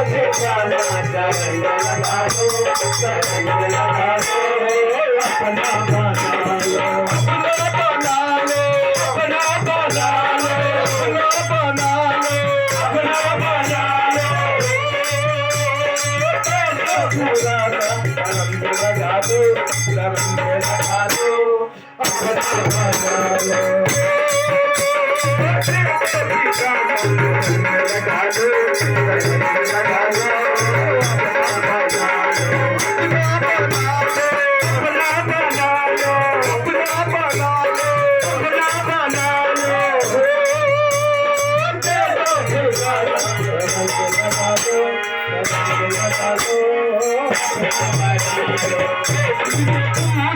ठिकाणाचा रंग लगा दो, रंग लगा दो, अपना बना लो, अपना बना लो, अपना बना लो, अपना बना लो, अपना बना लो, पूरा रंग लगा दो, रंग लगा दो, अपना बना लो, लगा दो, लगा दो,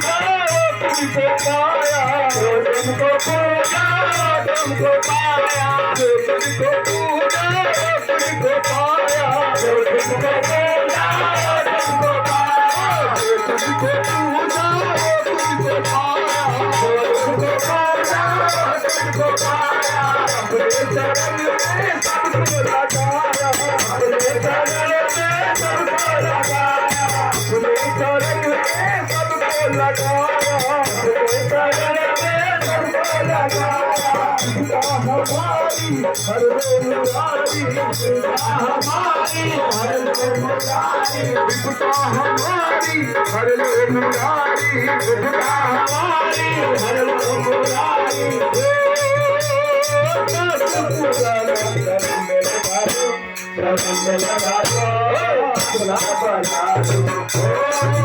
तुमको पाया, तुमको पूजा, तुमको पाया, तुमको पूजा, तुमको पाया, तुमको पूजा, तुमको पाया, तुमको पूजा, तुमको पाया, तुमको पूजा, तुमको पाया, अपने चरण में सबको लगाया, अपने चरण में सबको लगाया, अपने चरण में सबको लगाया, अपने चरण में सबको लगाया, हमारी हर मुरारी, हमारी हर मुरारी, हमारी हर मुरारी, हमारी हर मुरारी, पूरा रंग लगा दो, रंग लगा दो, अपना बना दो,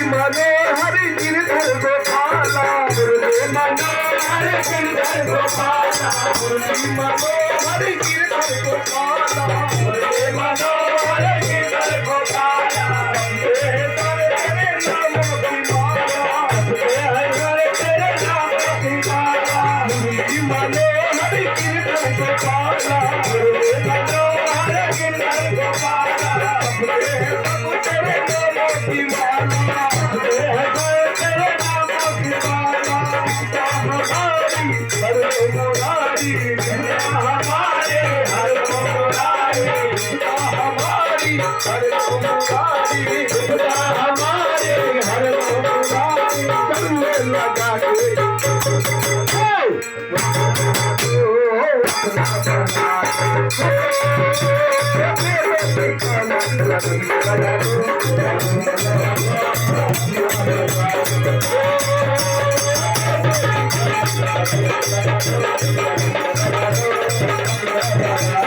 मनोहर गिरधर गोपाला, मनोहर गिरधर गोपाला, मनोहर गिरधर गोपाला, मनोहर गिरधर गोपाला, तेरे नाम की माला, तेरे नाम की माला, मनोहर गिरधर गोपाला, मनोहर गिरधर गोपाला, तेरे नाम की माला, तेरे नाम की माला, हमारी हर मुरारी, हमारे हर मुरारी, हमारी हर मुरारी, हमारे हर मुरारी, चलने लगा के Thank you.